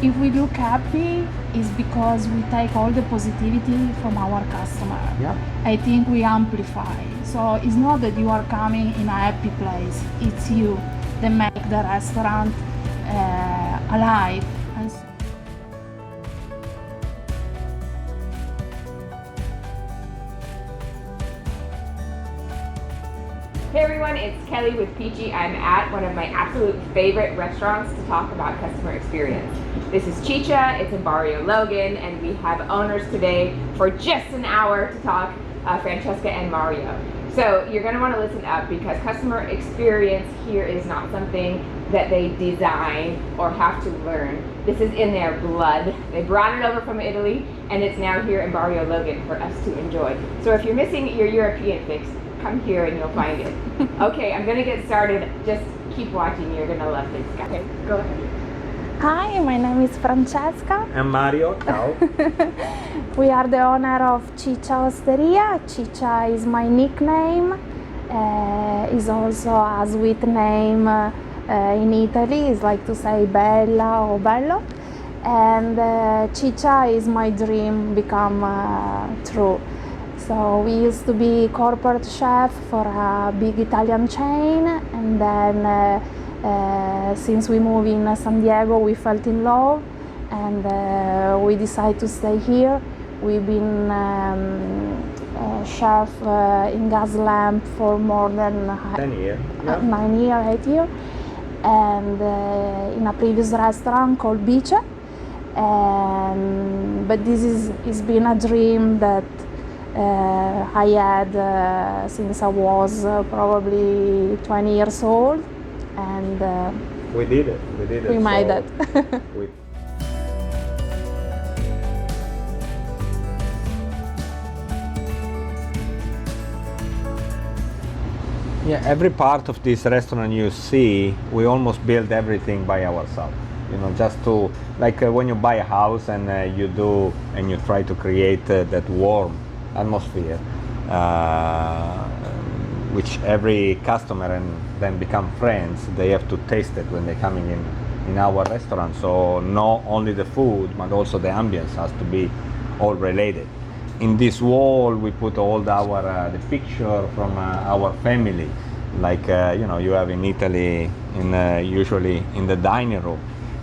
if we look happy, it's because we take all the positivity from our customer. Yeah. I think we amplify. So it's not that you are coming in a happy place, it's you that make the restaurant alive. And so Hey everyone, it's Kelly with Peachy. I'm at one of my absolute favorite restaurants to talk about customer experience. This is Chicha, it's in Barrio Logan, and we have owners today for just an hour to talk, Francesca and Mario. So you're gonna wanna listen up because customer experience here is not something that they design or have to learn. This is in their blood. They brought it over from Italy and it's now here in Barrio Logan for us to enjoy. So if you're missing your European fix, come here and you'll find it. Okay, I'm gonna get started. Just keep watching. You're gonna love this guy. Okay, go ahead. hi, my name is Francesca. And Mario, ciao. We are the owner of Ciccia Osteria. Ciccia is my nickname. Is also a sweet name in Italy. It's like to say bella or bello. And Ciccia is my dream become true. So we used to be corporate chef for a big Italian chain, and then since we moved in San Diego, we fell in love, and we decided to stay here. We've been chef in gas lamp for more than 10 years. Yeah. 9 years, 8 years, and in a previous restaurant called Peachy. But this has been a dream that I had since I was probably 20 years old, and We did it. we made it. we- Yeah, every part of this restaurant you see, we almost build everything by ourselves. You know, just to, like when you buy a house and you do, and you try to create that warm atmosphere, which every customer and then become friends, they have to taste it when they're coming in our restaurant. So not only the food, but also the ambience has to be all related. In this wall, we put all the picture from our family, like you have in Italy, usually in the dining room,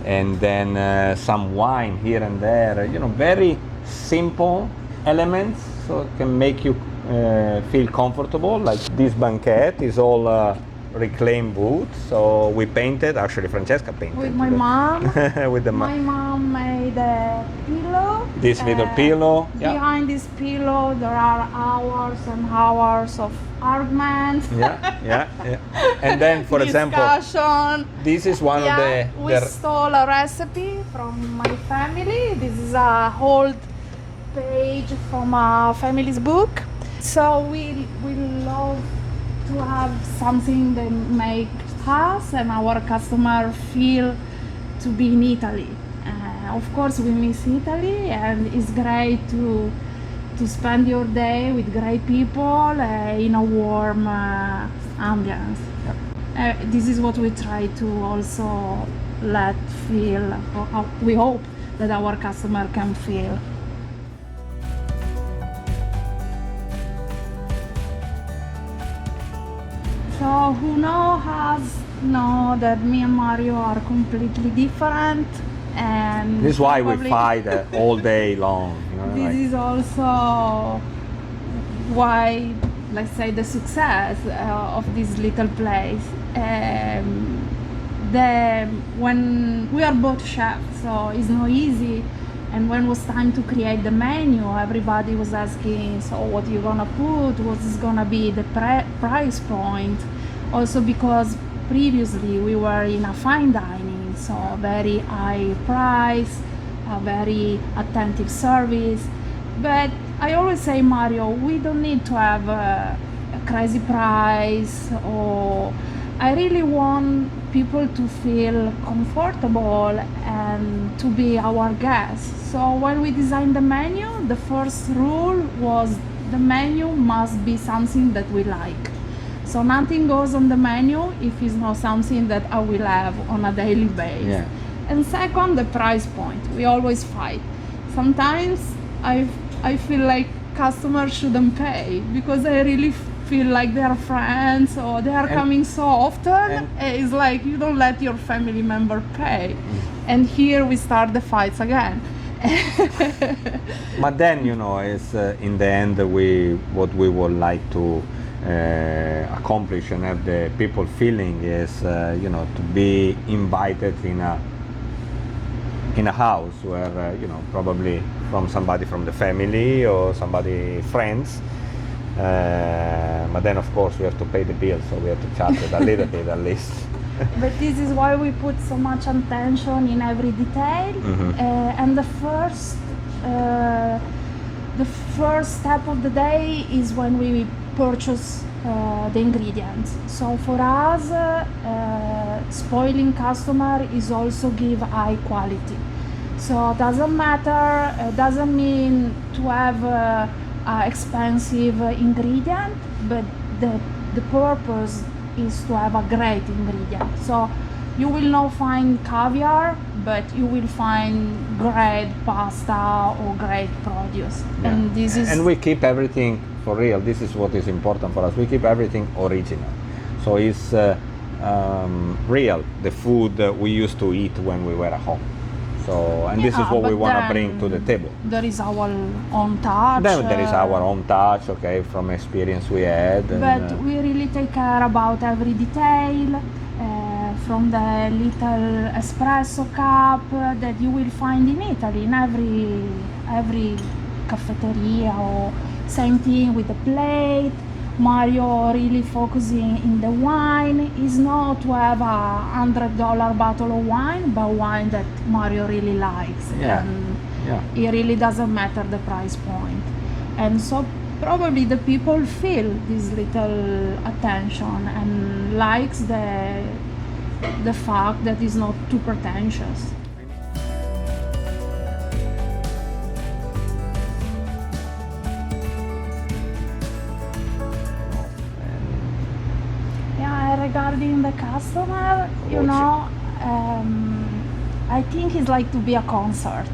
and then some wine here and there. Very simple elements, so it can make you feel comfortable. Like this banquette is all reclaimed wood, so we painted. Actually, Francesca painted With my mom. with the My mom made a pillow. This little pillow. Yeah. Behind this pillow, there are hours and hours of arguments. Yeah. And then, for example, discussion. this is one of the. We stole a recipe from my family. This is a old page from our family's book. So we love to have something that makes us and our customer feel to be in Italy. Of course, we miss Italy, and it's great to spend your day with great people in a warm ambience. Yep. This is what we try to also let feel, or we hope that our customer can feel. So who knows us know that me and Mario are completely different, and This is why we probably fight all day long. this is also why, let's say, the success of this little place. When we are both chefs, so it's not easy. And when it was time to create the menu, everybody was asking, so what you gonna put? What is gonna be the price point? Also because previously we were in a fine dining, so very high price, a very attentive service. But I always say, Mario, we don't need to have a crazy price, or I really want people to feel comfortable and to be our guests. So when we designed the menu, the first rule was the menu must be something that we like. So nothing goes on the menu if it's not something that I will have on a daily basis. Yeah. And second, the price point. We always fight. Sometimes I feel like customers shouldn't pay because I really feel like they are friends or they are coming so often. It's like you don't let your family member pay. And here we start the fights again. But then, you know, it's in the end what we would like to accomplish and have the people feeling is, you know, to be invited in a house where, you know, probably from somebody from the family or somebody friends. But then, of course, we have to pay the bill, so we have to charge it a little bit at least. But this is why we put so much attention in every detail. And the first step of the day is when we purchase the ingredients. So for us, spoiling customer is also give high quality. So doesn't matter, doesn't mean to have expensive ingredient, but the purpose is to have a great ingredient. So you will not find caviar, but you will find great pasta or great produce. Yeah. And this is, and we keep everything for real. This is what is important for us. We keep everything original. So it's real, the food we used to eat when we were at home. So, and this is what we want to bring to the table. There is our own touch. Then there is our own touch, okay, from experience we had. But we really take care about every detail, from the little espresso cup that you will find in Italy, in every cafeteria, or same thing with the plate. Mario really focusing in the wine is not to have $100 bottle of wine, but wine that Mario really likes. And it really doesn't matter the price point. And so probably the people feel this little attention and likes the fact that it's not too pretentious. Regarding the customer, you know, I think it's like to be a concert.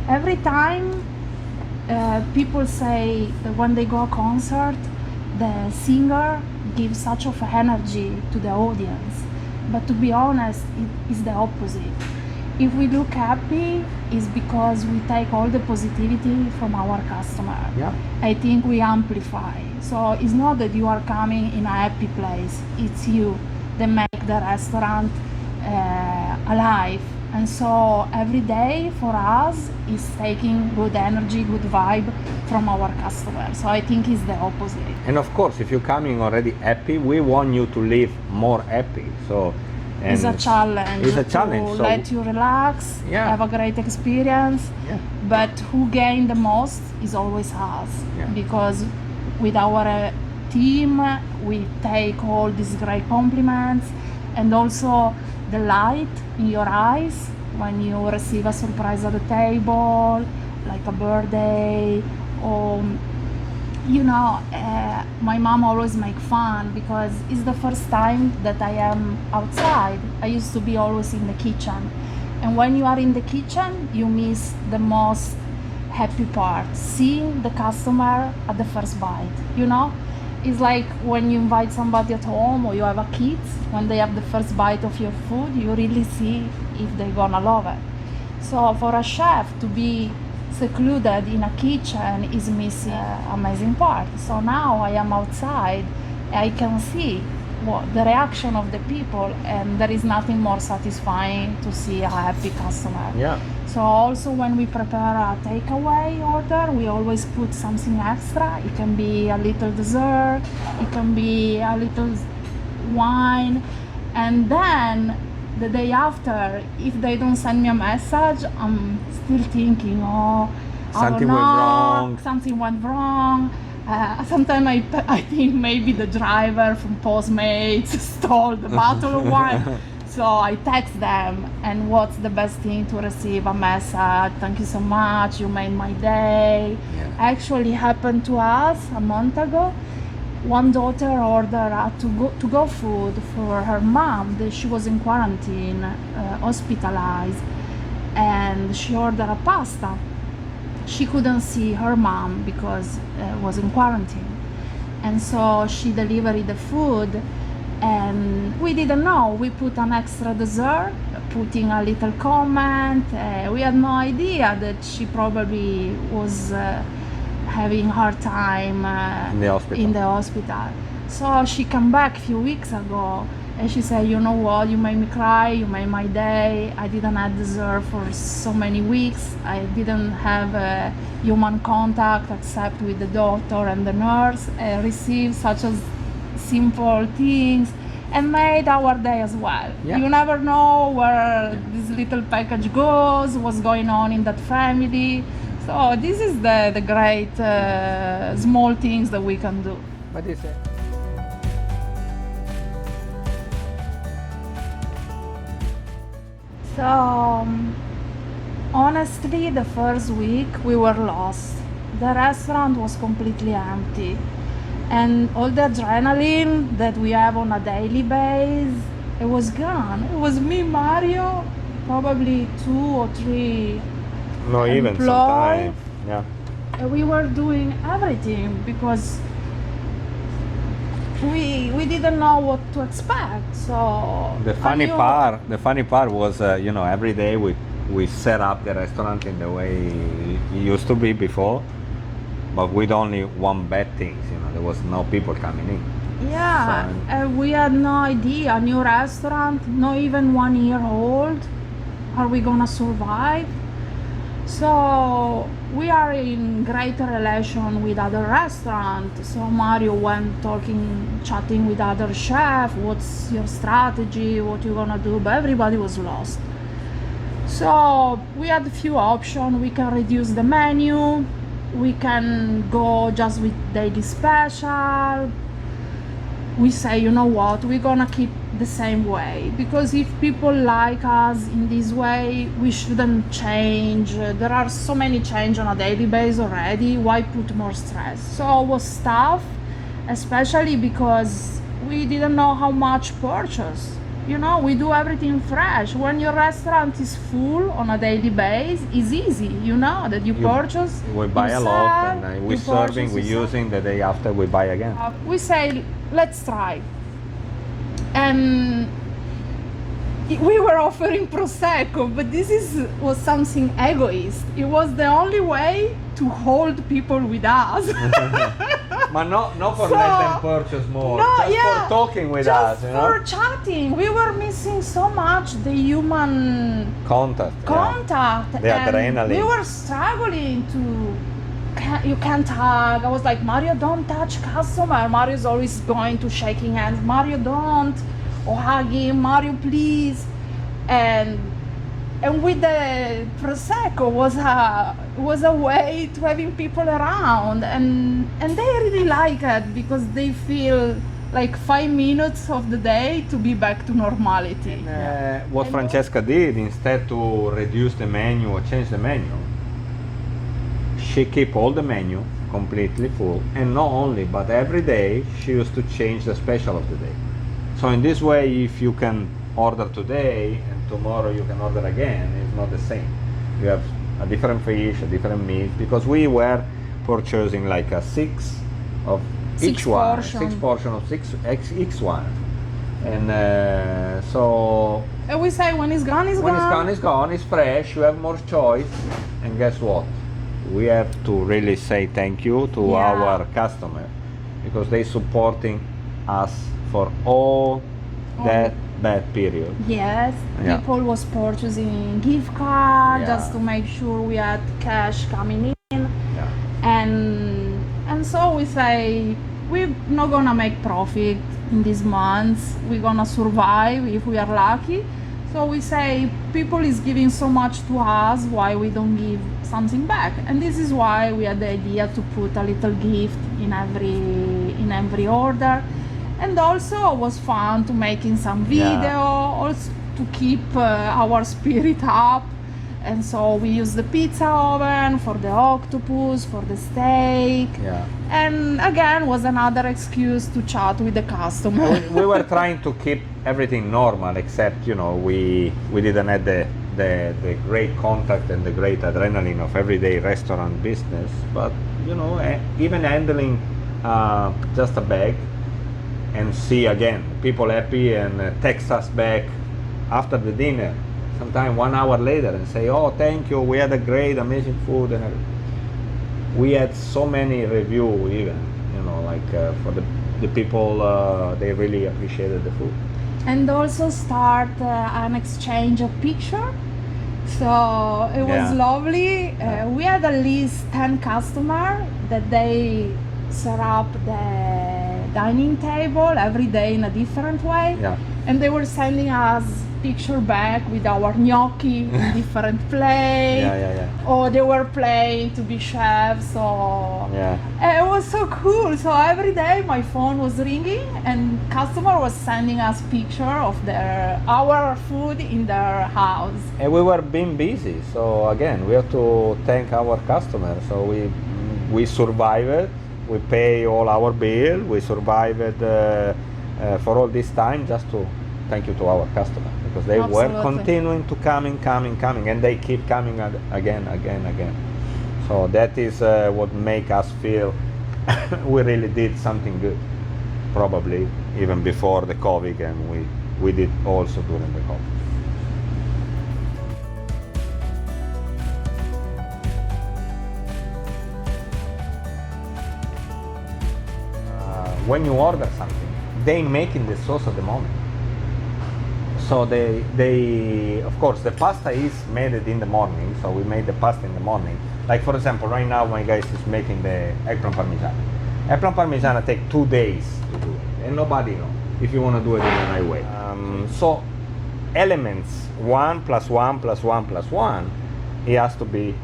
Every time people say that when they go a concert, the singer gives such of energy to the audience. But to be honest, it is the opposite. If we look happy, it's because we take all the positivity from our customer. Yeah. I think we amplify. So it's not that you are coming in a happy place, it's you that make the restaurant alive. And so every day for us is taking good energy, good vibe from our customers. So I think it's the opposite. And of course, if you're coming already happy, we want you to live more happy. So it's a challenge. It's a challenge. To so let you relax, have a great experience. Yeah. But who gain the most is always us. Yeah. Because with our team, we take all these great compliments, and also the light in your eyes when you receive a surprise at the table, like a birthday, or you know, my mom always make fun because it's the first time that I am outside. I used to be always in the kitchen, and when you are in the kitchen, you miss the most happy part, seeing the customer at the first bite. You know, it's like when you invite somebody at home or you have a kids, when they have the first bite of your food, you really see if they're gonna love it. So for a chef to be secluded in a kitchen is missing amazing part. So now I am outside, I can see the reaction of the people, and there is nothing more satisfying to see a happy customer. Yeah. So also when we prepare a takeaway order, we always put something extra. It can be a little dessert, it can be a little wine, and then the day after, if they don't send me a message, I'm still thinking, oh, something went wrong. Something went wrong. Sometimes I think maybe the driver from Postmates stole the bottle of wine. So I text them, and what's the best thing to receive a message? Thank you so much, you made my day. Yeah. Actually happened to us a month ago. one daughter ordered to go food for her mom. She was in quarantine, hospitalized, and she ordered a pasta. She couldn't see her mom because was in quarantine, and so she delivered the food, and we didn't know. We put an extra dessert, putting a little comment. We had no idea that she probably was having hard time in the hospital. So she came back a few weeks ago, and she said, you know what, you made me cry, you made my day. I didn't have dessert for so many weeks. I didn't have human contact except with the doctor and the nurse. I received such as simple things and made our day as well. Yeah. You never know where this little package goes, what's going on in that family. So this is the great small things that we can do. What is it? So honestly, the first week we were lost. The restaurant was completely empty, and all the adrenaline that we have on a daily basis, it was gone. It was me, Mario, probably 2 or 3 No, even employees. sometimes. Yeah. We were doing everything because we didn't know what to expect. So The funny part was, every day we set up the restaurant in the way it used to be before, but with only one bad thing. There was no people coming in. Yeah, we had no idea. New restaurant, not even 1 year old. Are we gonna survive? So we are in great relation with other restaurants. So Mario went chatting with other chefs. What's your strategy? What you gonna do? But everybody was lost. So we had a few options. We can reduce the menu. We can go just with daily special. We say, you know what, we're gonna keep the same way, because if people like us in this way, we shouldn't change. There are so many changes on a daily basis already. Why put more stress? So it was tough, especially because we didn't know how much purchase. We do everything fresh. When your restaurant is full on a daily basis, it's easy. That you purchase. We buy a lot, and we serving, we using. The day after, we buy again. We say, let's try. And we were offering prosecco, but was something egoist. It was the only way to hold people with us. But not for let them purchase more. No, just yeah, for talking with just us, for chatting. We were missing so much the human contact. The adrenaline. We were struggling you can't hug. I was like, Mario, don't touch customer. Mario's always going to shaking hands. Mario, don't. Or hug him. Mario, please. And with the prosecco was a way to having people around, and they really like it because they feel like 5 minutes of the day to be back to normality. What Francesca did, instead to reduce the menu or change the menu, she keep all the menu completely full, and not only, but every day she used to change the special of the day. So in this way, if you can order today and tomorrow you can order again, it's not the same. You have a different fish, a different meat, because we were purchasing like a 6 of each one, 6 portion of each one, and so. And we say when it's gone, it's when gone. When it's gone, it's gone. It's fresh. You have more choice, and guess what? We have to really say thank you to our customer, because they supporting us for all that bad period. Yes, people was purchasing gift card just to make sure we had cash coming in, and so we say we're not gonna make profit in these months. We're gonna survive if we are lucky. So we say people is giving so much to us, why we don't give something back? And this is why we had the idea to put a little gift in every order. And also it was fun to making some video, also to keep our spirit up. and so we use the pizza oven for the octopus, for the steak. Yeah. And again, was another excuse to chat with the customer. We were trying to keep everything normal, except we didn't have the great contact and the great adrenaline of everyday restaurant business. But even handling just a bag and see again people happy and text us back after the dinner, sometime 1 hour later, and say, "Oh, thank you, we had a great, amazing food," and everything. We had so many reviews, even for the people, they really appreciated the food. And also start an exchange of picture. So it was lovely. We had at least 10 customers that they set up the dining table every day in a different way. Yeah. And they were sending us picture back with our gnocchi in different plate. Yeah. Or they were playing to be chefs. So it was so cool. So every day my phone was ringing and customer was sending us picture of our food in their house. And we were being busy, so again we have to thank our customers. So we survived, we pay all our bill, we survived for all this time, just to thank you to our customers, because they were continuing to coming, and they keep coming again. So that is what make us feel we really did something good, probably even before the COVID, and we did also during the COVID. When you order something, they making the sauce at the moment. So they of course the pasta is made in the morning, so we made the pasta in the morning. Like for example, right now my guys is making the eggplant parmigiana. Eggplant parmigiana take 2 days to do it, and nobody know if you want to do it in the right way. So elements 1 + 1 + 1 + 1, it has to be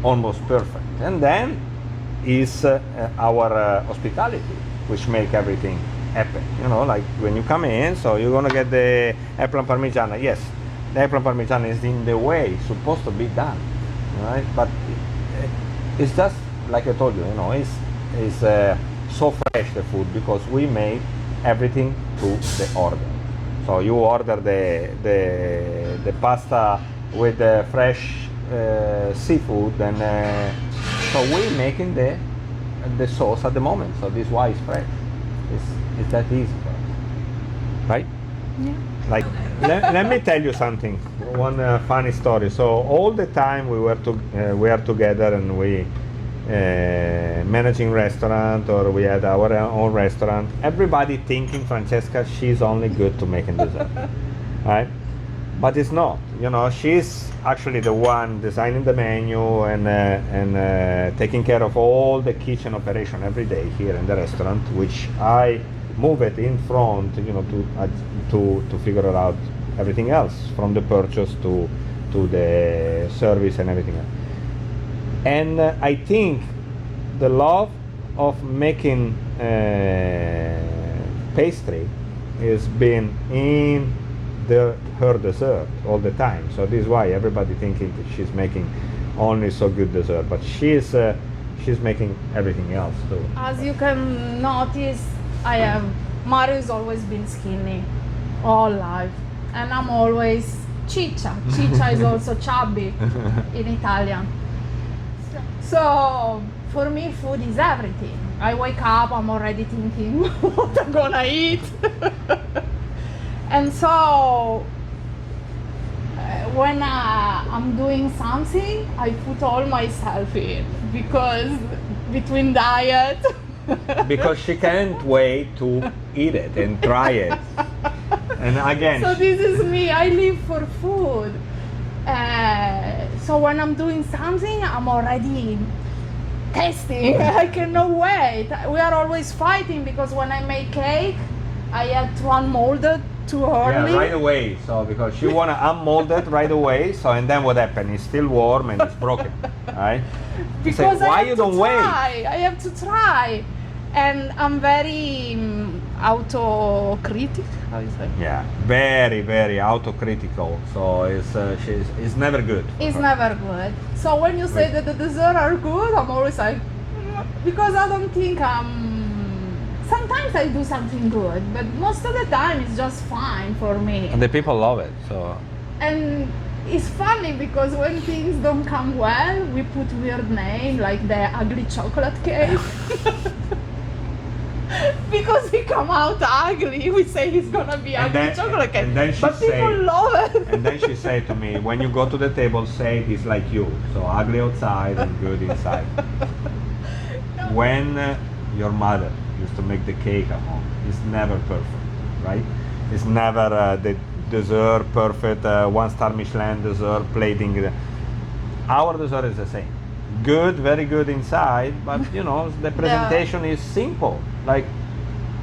almost perfect. And then is our hospitality, which make everything happen. Like when you come in, so you're gonna get the eggplant parmigiana. Yes, the eggplant parmigiana is in the way it's supposed to be done, right? But it's just like I told you, it's so fresh, the food, because we made everything to the order. So you order the pasta with the fresh seafood, and so we're making the sauce at the moment. So this is why it's fresh. It's that easy for us, right? Yeah. Like, let me tell you something. One funny story. So all the time we are together, and we managing restaurant, or we had our own restaurant. Everybody thinking Francesca, she's only good to making dessert, right? But it's not. She's actually the one designing the menu and taking care of all the kitchen operation every day here in the restaurant, which I move it in front, to figure out everything else, from the purchase to the service and everything else. And I think the love of making pastry has been in her dessert all the time. So this is why everybody thinking that she's making only so good dessert, but she's making everything else too. As you can notice, Mario's always been skinny all life, and I'm always Ciccia. Ciccia is also chubby in Italian. So for me, food is everything. I wake up, I'm already thinking what I'm gonna eat. And so when I'm doing something, I put all myself in, because between diet. Because she can't wait to eat it and try it. And again, so this is me. I live for food. So when I'm doing something, I'm already tasting. I cannot wait. We are always fighting, because when I make cake, I have to unmold it too early. Yeah, right away. So because she wanna unmold it right away. So and then what happened? It's still warm and it's broken, right? Because why you don't wait? I have to try, and I'm very. autocritic. How you say? Yeah, very, very autocritical. So it's never good. for It's her. never good. So when you say Wait. that the dessert are good, I'm always like, because I don't think sometimes I do something good, but most of the time it's just fine for me. And the people love it. So And it's funny because when things don't come well, we put weird name like the ugly chocolate cake. Because it come out ugly, we say it's gonna be And ugly then- chocolate cake. and then she but people say- love it. and then she said to me, when you go to the table, say it is like you. So ugly outside and good inside. When your mother used to make the cake at home, it's never perfect, right? It's never the dessert perfect, 1-star Michelin dessert plating. Our dessert is the same. Good, very good inside, but you know, the presentation is simple. Like,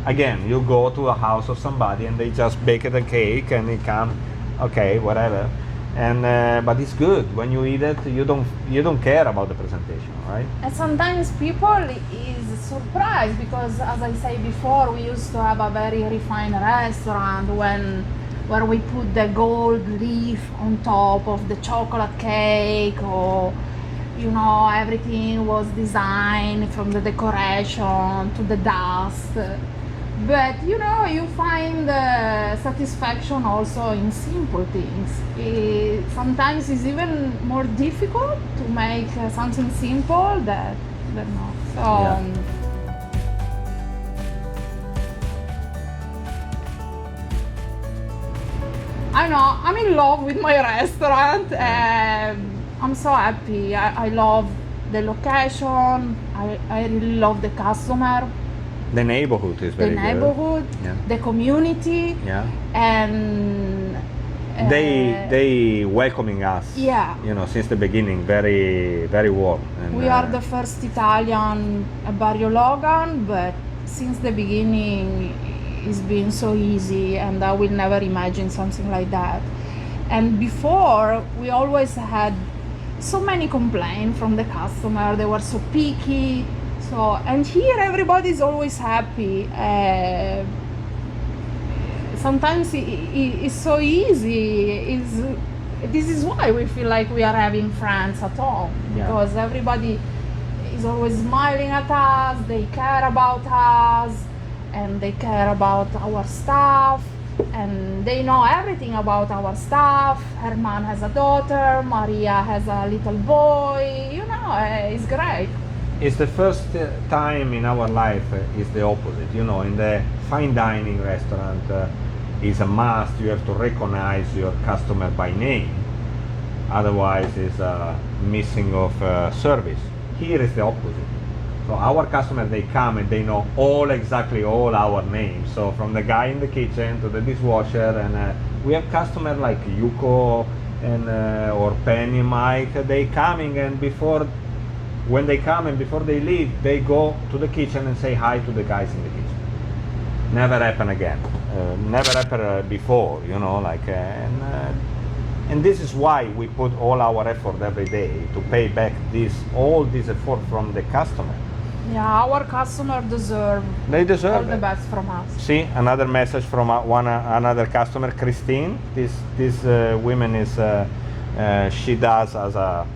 again, you go to a house of somebody and they just bake the cake and it comes, okay, whatever. And but it's good when you eat it. You don't care about the presentation, right? And sometimes people is surprised because, as I say before, we used to have a very refined restaurant where we put the gold leaf on top of the chocolate cake, or you know, everything was designed from the decoration to the dust. But you know, you find satisfaction also in simple things. Sometimes it's even more difficult to make something simple than not. So Yeah. I know I'm in love with my restaurant. I'm so happy. I love the location. I really love the customer, The neighborhood is very the neighborhood, Yeah. the community, good. Yeah. and They welcoming us. Yeah. You know, since the beginning, very very warm. And, we are the first Italian at Barrio Logan, but since the beginning it's been so easy, and I will never imagine something like that. And before, we always had so many complaints from the customer. They were so picky. So, and here everybody is always happy. Sometimes it's so easy. This is why we feel like we are having friends at home, Yeah. because everybody is always smiling at us. They care about us, and they care about our staff, and they know everything about our staff. Herman has a daughter, Maria has a little boy. You know, it's great. It's the first time in our life is the opposite. You know, in the fine dining restaurant, is a must. You have to recognize your customer by name. Otherwise, it's a missing of service. Here is the opposite. So our customer, they come and they know exactly all our names. So from the guy in the kitchen to the dishwasher, and we have customers like Yuko and or Penny, Mike. They coming, and when they come and before they leave, they go to the kitchen and say hi to the guys in the kitchen. Never happen again. Never happened before, you know, like and this is why we put all our effort every day to pay back all this effort from the customer. Yeah, our customer deserve They all deserve the it. best from us. See, another message from another customer, Christine. This woman is she does as a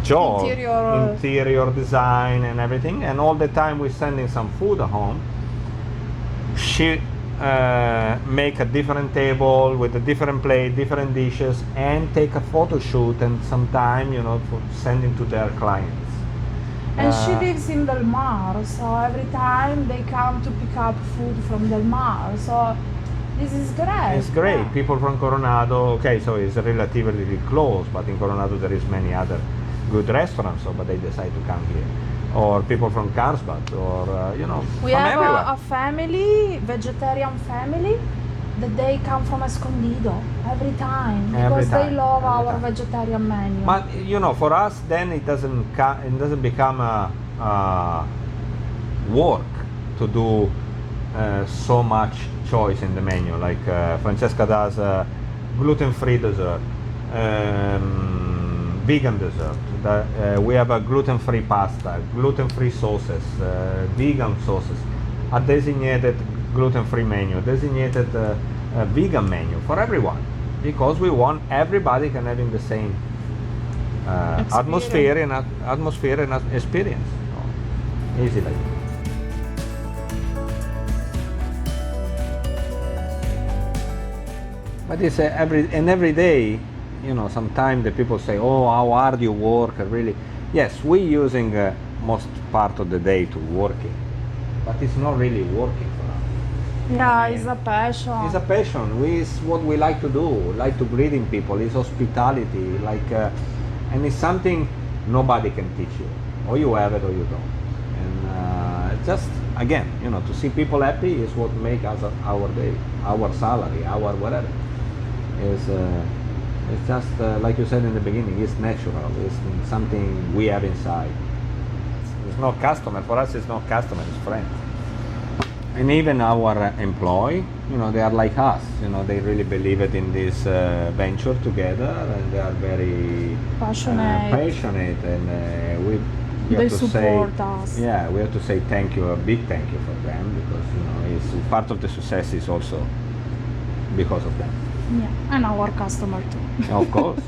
job interior design and everything, and all the time we're sending some food home. She make a different table with a different plate, different dishes, and take a photo shoot, and sometime, you know, for sending to their clients. And she lives in Del Mar, so every time they come to pick up food from Del Mar. So this is great. It's great. Yeah. People from Coronado, okay, so it's relatively close, but in Coronado there is many other good restaurants, so, but they decide to come here. Or people from Carlsbad, or you know, We from have everywhere. a family, vegetarian family, that they come from Escondido every time because they time, love every our time. vegetarian menu. But you know, for us, then it doesn't become a work to do so much choice in the menu. Like Francesca does gluten-free dessert, vegan dessert. We have a gluten-free pasta, gluten-free sauces, vegan sauces. a designated gluten-free menu, designated vegan menu for everyone, because we want everybody can having the same atmosphere and experience, easily. But it's every day, sometimes the people say, "Oh, how hard you work!" Really, yes, we using most part of the day to working, but it's not really working for us. Yeah, it's a passion. It's a passion. It's what we like to do. Like to greeting people. It's hospitality. And it's something nobody can teach you. Or you have it, or you don't. And just again, to see people happy is what makes us our day, our salary, our whatever. It's just like you said in the beginning. It's natural. It's something we have inside. It's not customer for us. It's not customer. It's friend. And even our employee, they are like us. They really believe it in this venture together, and they are very passionate, and we they have to support say, us. Yeah, we have to say thank you, a big thank you for them, because it's part of the success is also because of them. Yeah, and our customer too. Of course.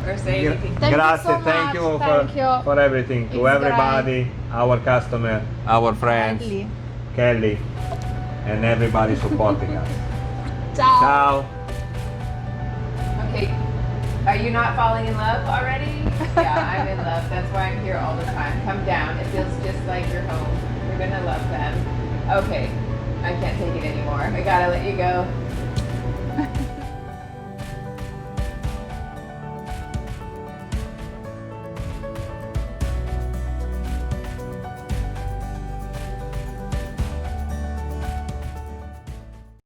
Or say anything. Thank you Grazie, so thank you much. for, Thank you. for everything. To It's everybody, our customer, our friends, Kelly, and everybody supporting us. Ciao. Ciao. Okay, are you not falling in love already? Yeah, I'm in love. That's why I'm here all the time. Come down. It feels just like your home. You're gonna love them. Okay, I can't take it anymore. I gotta let you go.